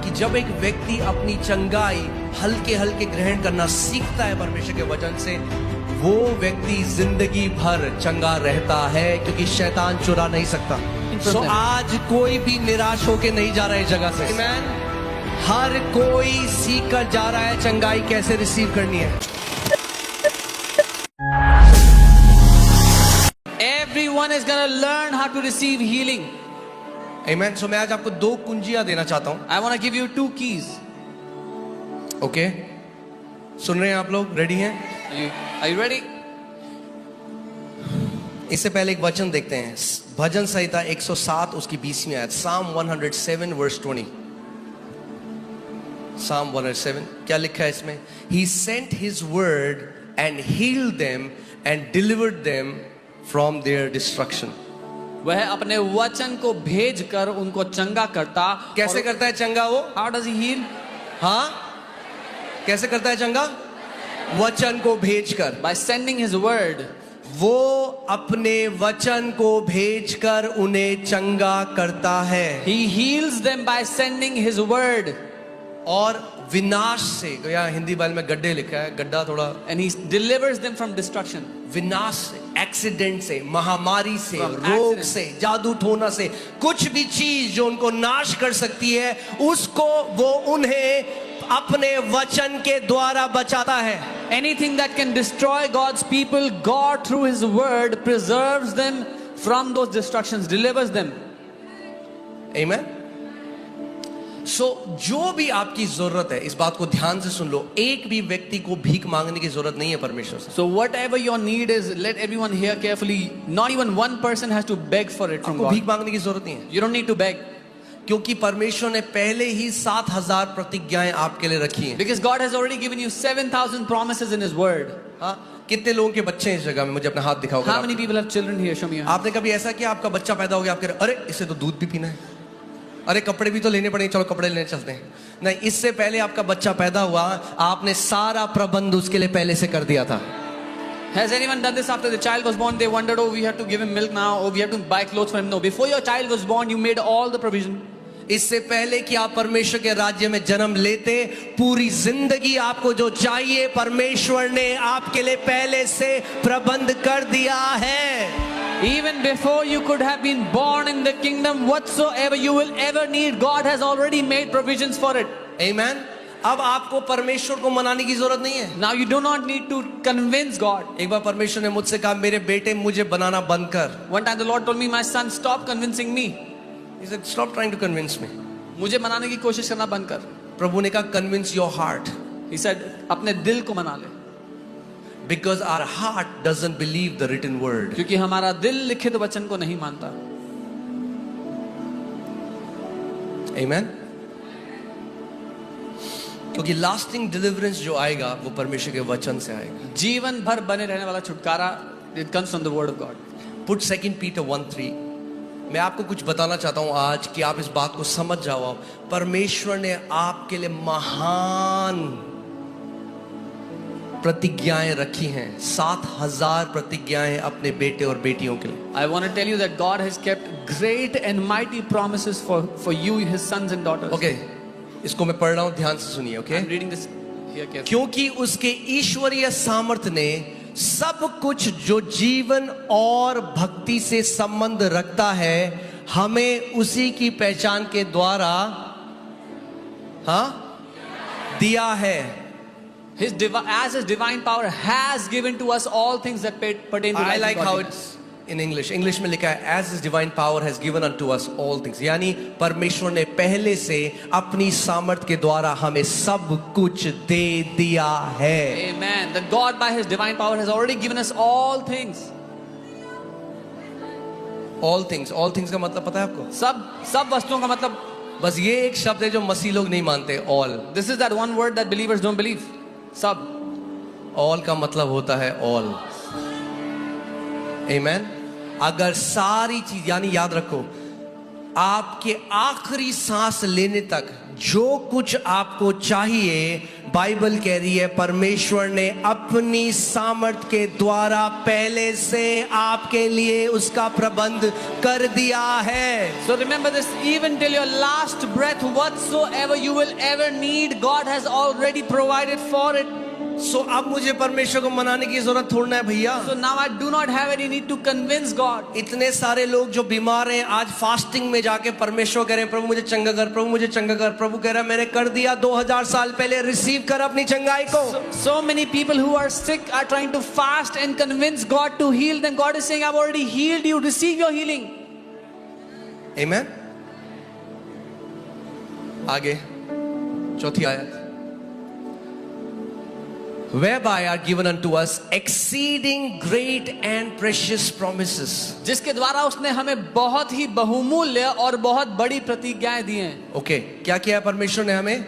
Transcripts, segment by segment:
कि जब एक व्यक्ति अपनी चंगाई हल्के हल्के ग्रहण करना सीखता है परमेश्वर के वचन से, वो व्यक्ति जिंदगी भर चंगा रहता है, क्योंकि शैतान चुरा नहीं सकता। सो आज कोई भी निराश होके नहीं जा रहा है जगह से। आमीन। हर कोई सीख कर जा रहा है चंगाई कैसे रिसीव करनी है। Everyone is going to learn how to receive healing. आमीन। सो मैं आज आपको दो कुंजियां देना चाहता हूं। I want to give you 2 keys. Okay, सुन रहे हैं आप लोग? रेडी हैं? Are you ready? इससे पहले एक वचन देखते हैं, भजन संहिता 107 उसकी 20वीं आयत, Psalm 107 verse 20। Psalm 107 क्या लिखा है इसमें? He sent his word and healed them and delivered them from their destruction। वह अपने वचन को भेजकर उनको चंगा करता। कैसे करता है चंगा वो? How does he heal? हाँ, कैसे करता है चंगा? वचन को भेजकर। By sending his word. वो अपने वचन को भेजकर उन्हें चंगा करता है। He heals them by sending his word. और विनाश से, या हिंदी बाल में गड्ढे लिखा है, गड्ढा थोड़ा, And he delivers them from destruction. विनाश से, एक्सीडेंट से, महामारी से, From रोग accident. से, जादू टोना से, कुछ भी चीज जो उनको नाश कर सकती है, उसको वो उन्हें अपने वचन के द्वारा बचाता है। Anything that can destroy God's people, God through his word preserves them from those destructions, delivers them. आमीन। सो जो भी आपकी जरूरत है, इस बात को ध्यान से सुन लो, एक भी व्यक्ति को भीख मांगने की जरूरत नहीं है परमेश्वर से। So whatever your need is, let everyone hear carefully. Not even one person has to beg for it from आपको भीख God. मांगने की जरूरत नहीं है, You don't need to beg. क्योंकि परमेश्वर ने पहले ही 7000 प्रतिज्ञाएं आपके लिए रखी हैं। Because God has already given you 7,000 promises in his word. हाँ, कितने लोगों के बच्चे हैं इस जगह में? मुझे अपना हाथ दिखाओ। How many people have children here? Show me your hand. आपने कभी ऐसा किया, आपका बच्चा पैदा हो गया, आप कह रहे अरे इससे तो दूध भी पीना है, अरे कपड़े भी तो लेने पड़ेंगे, चलो कपड़े लेने चलते हैं। नहीं, इससे पहले आपका बच्चा पैदा हुआ, आपने सारा प्रबंध उसके लिए पहले से कर दिया था। Has anyone done this after the child was born? They wondered, oh, we have to give him milk now, or we have to buy clothes for him. No, before your child was born, you made all the provision. इससे पहले कि आप परमेश्वर के राज्य में जन्म लेते, पूरी जिंदगी आपको जो चाहिए परमेश्वर ने आपके लिए पहले से प्रबंध कर दिया है। Even before you could have been born in the kingdom, whatsoever you will ever need, God has already made provisions for it. आमीन। अब आपको परमेश्वर को मनाने की जरूरत नहीं है। Now you do not need to convince God. एक बार परमेश्वर ने मुझसे कहा, मेरे बेटे मुझे बनाना बंद कर। One time the Lord told me, my son, stop convincing me. He said, stop trying to convince me. मुझे मनाने की कोशिश करना बंद कर। प्रभु ने कहा, convince your heart. He said, अपने दिल को मना ले। Because our heart doesn't believe the written word. क्योंकि हमारा दिल लिखित वचन को नहीं मानता। Amen. क्योंकि lasting deliverance जो आएगा वो परमेश्वर के वचन से आएगा। जीवन भर बने रहने वाला छुटकारा, it comes from the word of God. Put 2 Peter 1:3। मैं आपको कुछ बताना चाहता हूं आज कि आप इस बात को समझ जाओ। परमेश्वर ने आपके लिए महान प्रतिज्ञाएं रखी हैं, 7000 प्रतिज्ञाएं अपने बेटे और बेटियों के लिए। I want to tell you that God has kept great and mighty promises for you, his sons and daughters. Okay, इसको मैं पढ़ रहा हूं, ध्यान से सुनिए। Okay, I'm reading this here carefully. क्योंकि उसके ईश्वरीय सामर्थ्य ने सब कुछ जो जीवन और भक्ति से संबंध रखता है, हमें उसी की पहचान के द्वारा दिया है। As his divine power has given to us all things that pertain to life I and like how godliness. it's in English. English में लिखा है as his divine power has given unto us all things। यानी परमेश्वर ने पहले से अपनी सामर्थ्य के द्वारा हमें सब कुछ दे दिया है। Amen. That God by his divine power has already given us all things. All things, all things का मतलब पता है आपको? सब वस्तुओं का मतलब, बस ये एक शब्द है जो मसीह लोग नहीं मानते, all। this is that one word that believers don't believe. सब। all का मतलब होता है all। Amen। अगर सारी चीज, यानी याद रखो, आपके आखिरी सांस लेने तक जो कुछ आपको चाहिए बाइबल कह रही है परमेश्वर ने अपनी सामर्थ के द्वारा पहले से आपके लिए उसका प्रबंध कर दिया है. So remember this, even till your last breath, whatsoever you will ever need, God has already provided for it. सो अब मुझे परमेश्वर को मनाने की जरूरत थोड़ा है भैया. So now I do not have any need to convince God. इतने सारे लोग जो बीमार हैं आज फास्टिंग में जाके परमेश्वर कह रहे हैं प्रभु मुझे चंगा कर, प्रभु मुझे चंगा कर. प्रभु कह रहा है मैंने कर दिया 2000 साल पहले, रिसीव कर अपनी चंगाई को. So many people who are sick are trying to fast and convince God to heal them. God is saying, I've already healed you, receive your healing. Amen. आगे चौथी आयत. Whereby are given unto us exceeding great and precious promises. जिसके द्वारा उसने हमें बहुत ही बहुमूल्य और बहुत बड़ी प्रतिज्ञाएं दी हैं. ओके, क्या किया है परमेश्वर ने हमें?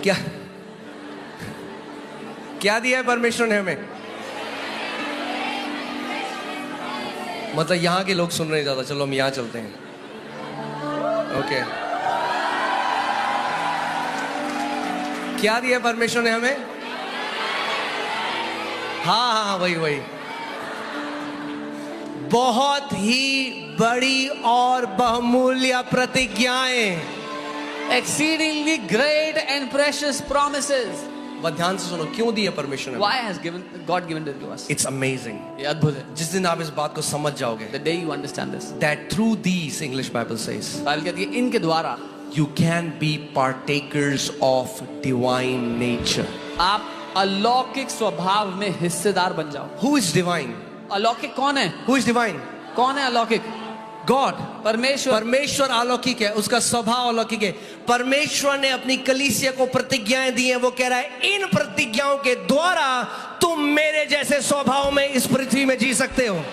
क्या क्या दिया है परमेश्वर ने हमें? मतलब यहां के लोग सुन रहे हैं ज्यादा. चलो हम यहां चलते हैं. ओके, क्या दिया परमेश्वर ने हमें? हाँ वही बहुत ही बड़ी और बहुमूल्य प्रतिज्ञाएं. Exceedingly great and precious promises. बस ध्यान से सुनो, क्यों दी है परमेश्वर ने? Why has God given it to us? It's amazing. ये अद्भुत है. जिस दिन आप इस बात को समझ जाओगे, The day you understand this. that through these, English Bible says, Bible कहती है इनके द्वारा you can be partakers of divine nature. आप अलौकिक स्वभाव में हिस्सेदार बन जाओ. Who is divine? अलौकिक कौन है? Who is divine? कौन है अलौकिक? God. परमेश्वर अलौकिक है, उसका स्वभाव अलौकिक है. परमेश्वर ने अपनी कलीसिया को प्रतिज्ञाएं दी हैं. वो कह रहा है इन प्रतिज्ञाओं के द्वारा तुम मेरे जैसे स्वभाव में इस पृथ्वी में जी सकते हो.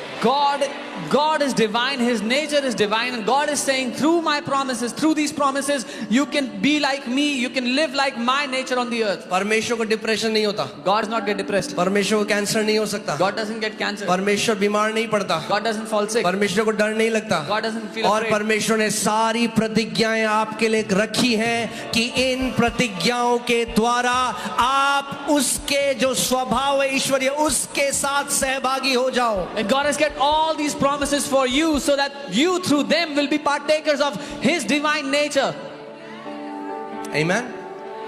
God is divine, His nature is divine, and God is saying through my promises, through these promises, you can be like me, you can live like my nature on the earth. परमेश्वर को depression नहीं होता. God does not get depressed. परमेश्वर को cancer नहीं हो सकता. God doesn't get cancer. परमेश्वर बीमार नहीं पड़ता. God doesn't fall sick. परमेश्वर को डर नहीं लगता. God doesn't feel और afraid. परमेश्वर ने सारी प्रतिज्ञाएं आपके लिए रखी हैं कि इन प्रतिज्ञाओं के द्वारा आप उसके जो स्वभाव है ईश्वरीय उसके साथ सहभागी हो जाओ. And God has kept all these promises for you so that you through them will be partakers of His divine nature. Amen.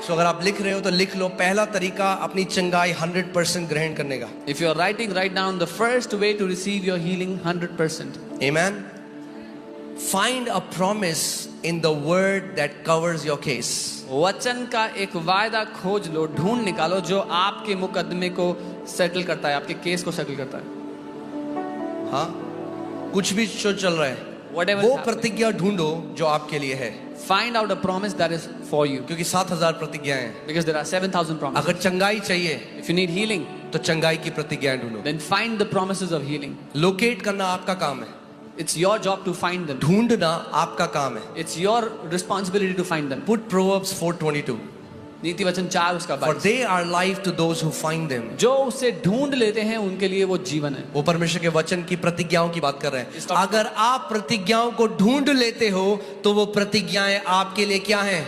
So अगर आप लिख रहे हो तो लिख लो, पहला तरीका अपनी चंगाई 100% ग्रहण करने का. If you are writing, write down the first way to receive your healing 100%. Amen. Find a promise in the word that covers your case. वचन का एक वायदा खोज लो, ढूंढ निकालो जो आपके मुकदमे को सेटल करता है, आपके केस को सेटल करता है. हाँ, कुछ भी जो चल रहा है, Whatever वो is happening. प्रतिज्ञा ढूंढो जो आपके लिए है. Find out a promise that is for you. क्योंकि 7000 प्रतिज्ञाएं हैं. Because there are 7,000 promises. अगर चंगाई चाहिए If you need healing, तो चंगाई की प्रतिज्ञाएं ढूंढो. then find the promises of healing. Locate करना आपका काम है. It's your job to find them. ढूंढना आपका काम है. It's your responsibility to find them. Put Proverbs 4:22. नीति वचन 4 उसका For 22. they are life to those who find them. जो उसे ढूंढ लेते हैं उनके लिए वो जीवन है. वो परमेश्वर के वचन की प्रतिज्ञाओं की बात कर रहे हैं. It's talking- अगर आप प्रतिज्ञाओं को ढूंढ लेते हो तो वो प्रतिज्ञाएं आपके लिए क्या हैं?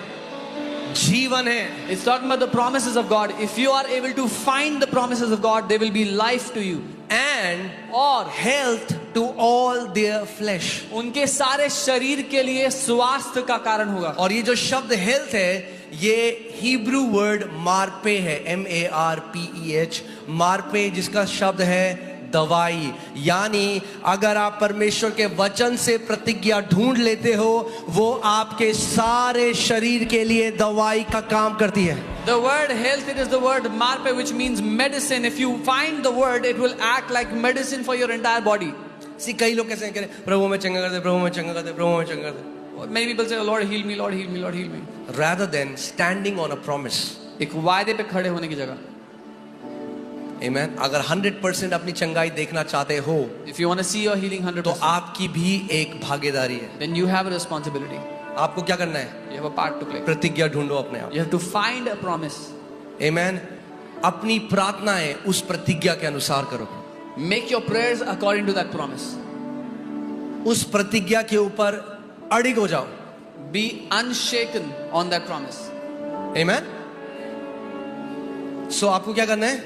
जीवन है. It's talking about the promises of God. If you are able to find the promises of God, they will be life to you. And और health to all their flesh. उनके सारे शरीर के लिए स्वास्थ्य का कारण होगा. और ये जो शब्द हेल्थ है ये हिब्रू वर्ड मार्पे है, MARPEH. मार्पे जिसका शब्द है दवाई. यानी अगर आप परमेश्वर के वचन से प्रतिज्ञा ढूंढ लेते हो वो आपके सारे शरीर के लिए दवाई का काम करती है. The word health, it is the word marpe, which means medicine. If you find the word, it will act like medicine for your entire body. कई लोग कैसे कह रहे हैं प्रभु में चंगा कर दे, प्रभु में चंगा कर दे, प्रभु में चंगा कर दे. Many people say, Lord heal me, Lord heal me, Lord heal me. Rather than standing on a promise. एक वायदे पे खड़े होने की जगह. Amen. अगर 100% अपनी चंगाई देखना चाहते हो If you want to see your healing तो 100%, आपकी भी एक भागीदारी है. then you have a responsibility. आपको क्या करना है? You have a part to play. प्रतिज्ञा ढूंढो अपने आप. You have to find a promise. Amen. अपनी प्रार्थनाएं उस प्रतिज्ञा के अनुसार करो. Make your prayers according to that promise. उस प्रतिज्ञा के ऊपर अड़िग हो जाओ। Be unshaken on that promise. आमेन। सो आपको क्या करना है?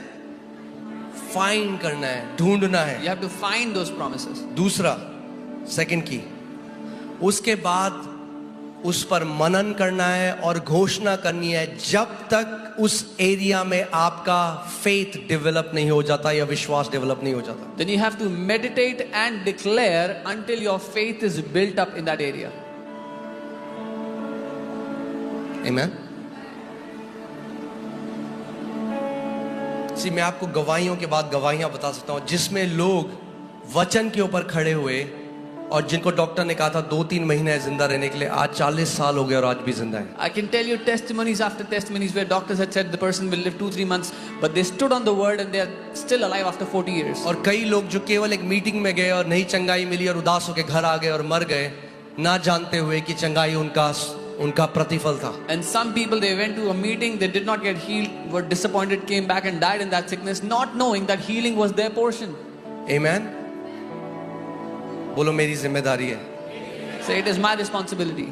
फाइंड करना है, ढूंढना है। You have to find those promises. दूसरा, सेकंड की, उसके बाद उस पर मनन करना है और घोषणा करनी है जब तक उस एरिया में आपका फेथ डेवलप नहीं हो जाता या विश्वास डेवलप नहीं हो जाता। Then you have to meditate and declare until your faith is built up in that area. आमेन। सी, मैं आपको गवाहियों के बाद गवाहियां बता सकता हूं जिसमें लोग वचन के ऊपर खड़े हुए और जिनको डॉक्टर ने कहा था 2-3 महीने जिंदा रहने के लिए, आज 40 साल हो गए और आज भी जिंदा है। I can tell you testimonies after testimonies where doctors had said the person will live 2-3 months, but they stood on the word and they are still alive after 40 years. और कई लोग जो केवल एक मीटिंग में गए और नहीं चंगाई मिली और उदास होकर घर आ गए और मर गए, ना जानते हुए कि चंगाई उनका प्रतिफल था। And some people, they went to a meeting, they did not get healed, were disappointed, came back and died in that sickness, not knowing that healing was their portion. आमेन। बोलो मेरी जिम्मेदारी है। Say, it is my responsibility.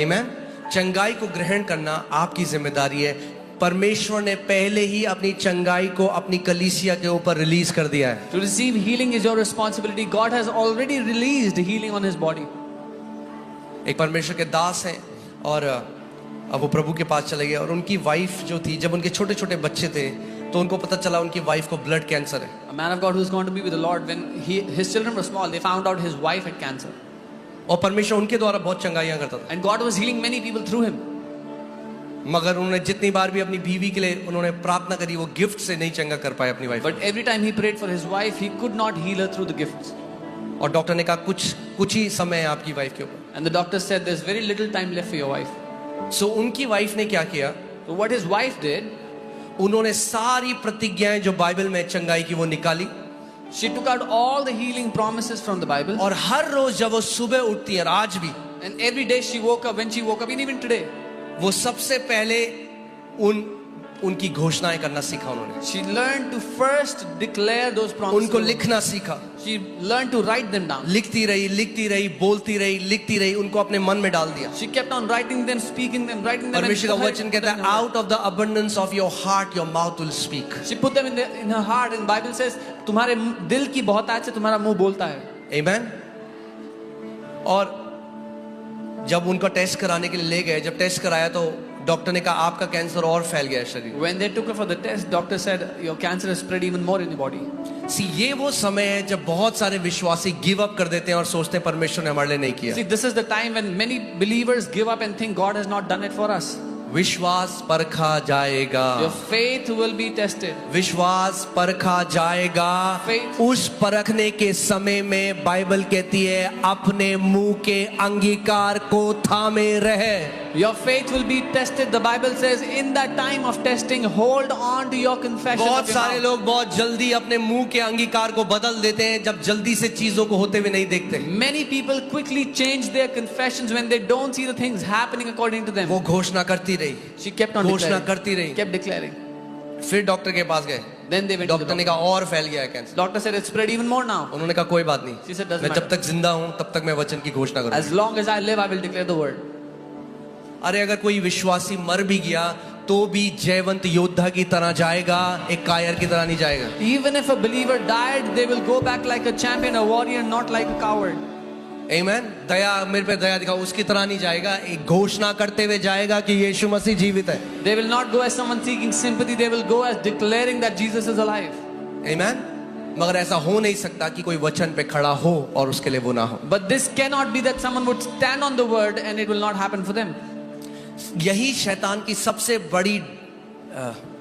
आमेन। चंगाई को ग्रहण करना आपकी जिम्मेदारी है। परमेश्वर ने पहले ही अपनी चंगाई को अपनी कलीसिया के ऊपर रिलीज कर दिया है। To receive healing is your responsibility. God has already released healing on his body. एक परमेश्वर के दास हैं और अब वो प्रभु के पास चले गए और उनकी वाइफ जो थी, जब उनके छोटे छोटे बच्चे थे तो उनको पता चला उनकी वाइफ को ब्लड कैंसर है। A man of God who's going to be with the Lord, when his children were small, they found out his wife had cancer. और परमेश्वर उनके द्वारा बहुत चंगाइयां करता था। And God was healing many people through him. मगर उन्होंने जितनी बार भी अपनी बीवी के लिए उन्होंने प्रार्थना करी, वो गिफ्ट से नहीं चंगा कर पाए अपनी wife. But every time he prayed for his wife, he could not heal her through the gifts. और डॉक्टर ने कहा कुछ ही समय है आपकी वाइफ के ऊपर। And the doctor said there's very little time left for your wife. सो उनकी वाइफ ने क्या किया? So what his wife did, उन्होंने सारी प्रतिज्ञाएं जो बाइबल में चंगाई की वो निकाली she took out all the healing promises from the Bible. और हर रोज जब वो सुबह उठती है, और आज भी And every day she woke up, when she woke up, and even today, वो सबसे पहले उनकी घोषणाएं करना सीखा उन्होंने। she learned to first declare those promises. उनको लिखना सीखा। She learned to write them down. लिखती रही, बोलती रही, उनको अपने मन में डाल दिया। She kept on writing them, speaking them, writing them. परमेश्वर का वचन कहता है, out of the abundance of your heart your mouth will speak. She put them in her heart, and Bible says तुम्हारे दिल की बहुतायत से तुम्हारा मुंह बोलता है। Amen. और जब उनका टेस्ट कराने के लिए ले गए, जब टेस्ट कराया तो डॉक्टर ने कहा आपका कैंसर और फैल गया है शरीर। When they took her for the test, doctor said your cancer has spread even more in your body. सी, ये वो समय है जब बहुत सारे विश्वासी गिव अप कर देते हैं और सोचते हैं परमेश्वर ने हमारे लिए नहीं किया। See, this is the time when many believers give up and think God has not done it for us. विश्वास परखा जाएगा। Your faith will be tested. विश्वास परखा जाएगा। Faith. उस परखने के समय में बाइबल कहती है अपने मुंह के अंगीकार को थामे रहे। Your faith will be tested. The Bible says in that time of testing, hold on to your confession. बहुत of your सारे mouth. लोग बहुत जल्दी अपने मुंह के अंगीकार को बदल देते हैं जब जल्दी से चीजों को होते हुए नहीं देखते। Many people quickly change their confessions when they don't see the things happening according to them. वो घोषणा करती रही, She kept on घोषणा declaring. करती रही। Kept declaring. फिर डॉक्टर के पास गए, Then they went to the doctor ने doctor. कहा और फैल गया है cancer. Doctor said it's spread even more now. उन्होंने कहा कोई बात She said, नहीं, "Doesn't मैं जब matter. तक जिंदा हूं तब तक मैं वचन की घोषणा करूंगा। As long as I live, I will declare the word. अरे अगर कोई विश्वासी मर भी गया तो भी जयवंत योद्धा की तरह जाएगा, एक कायर की तरह नहीं जाएगा। Even if a believer died, they will go back like a champion, a warrior, not like a coward. आमेन। दया, मेरे पे दया दिखाओ, उसकी तरह नहीं जाएगा, एक घोषणा करते हुए जाएगा कि यीशु मसीह जीवित है। They will not go as someone seeking sympathy. They will go as declaring that Jesus is alive. आमेन। मगर ऐसा हो नहीं सकता कि कोई वचन पे खड़ा हो और उसके लिए वो ना हो। But this cannot be that someone would stand on the word and it will not happen for them. यही शैतान की सबसे बड़ी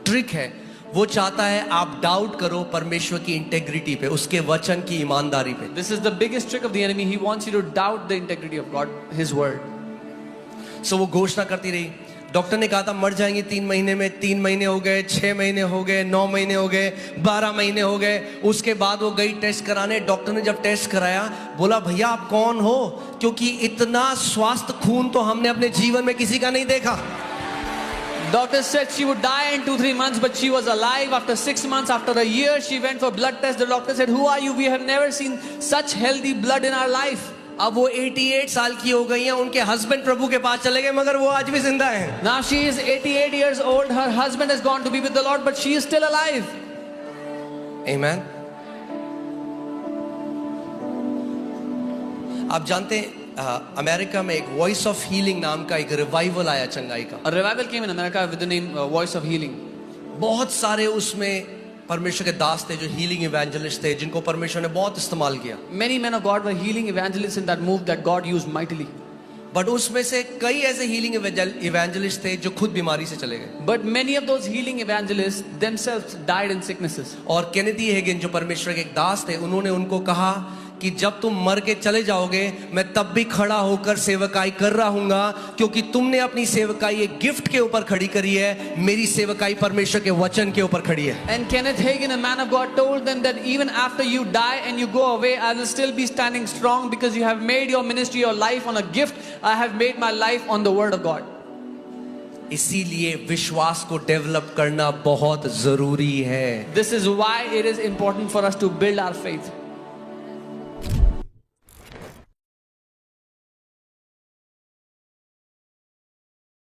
ट्रिक है। वो चाहता है आप डाउट करो परमेश्वर की इंटेग्रिटी पे, उसके वचन की ईमानदारी पे। This is the biggest trick of the enemy. He wants you to doubt the integrity of God, His word. सो वो घोषणा करती रही। डॉक्टर ने कहा था मर जाएंगे 3 महीने में, 3 महीने हो गए, 6 महीने हो गए, 9 महीने हो गए, 12 महीने हो गए। उसके बाद वो गई टेस्ट कराने। डॉक्टर ने जब टेस्ट कराया बोला भैया आप कौन हो, क्योंकि इतना स्वास्थ्य खून तो हमने अपने जीवन में किसी का नहीं देखा। Doctors said she would die in 2-3 months, but she was alive after 6 months. After a year, she went for blood test. The doctor said, "Who are you? We have never seen such healthy blood in our life." अब वो 88 साल की हो गई हैं, उनके husband प्रभु के पास चले गए, मगर वो आज भी जिंदा हैं। Now she is 88 years old. Her husband has gone to be with the Lord, but she is still alive. Amen. आप जानते हैं अमेरिका में एक वॉइस ऑफ हीलिंग नाम का एक रिवाइवल आया चंगाई का। A revival came in America with the name Voice of Healing. बहुत सारे उसमें परमेश्वर के दास थे जो हीलिंग इवेंजलिस्ट थे, जिनको परमेश्वर ने बहुत इस्तेमाल किया। Many men of God were healing evangelists in that move that God used mightily. But उसमें से कई ऐसे हीलिंग इवेंजलिस्ट थे जो खुद बीमारी से चले गए। But many of those healing evangelists themselves died in sicknesses. और केनेडी हेगिन जो परमेश्वर के एक दास थे, उन्होंने उनको कहा कि जब तुम मर के चले जाओगे, मैं तब भी खड़ा होकर सेवकाई कर रहा हूंगा, क्योंकि तुमने अपनी सेवकाई एक गिफ्ट के ऊपर खड़ी करी है, मेरी सेवकाई परमेश्वर के वचन के ऊपर खड़ी है। And Kenneth Hagin, a man of God, told them that even after you die and you go away, I will still be standing strong because you have made your ministry, your life on a gift. I have made my life on the word of God. इसीलिए विश्वास को develop करना बहुत जरूरी है। This is why it is important for us to build our faith.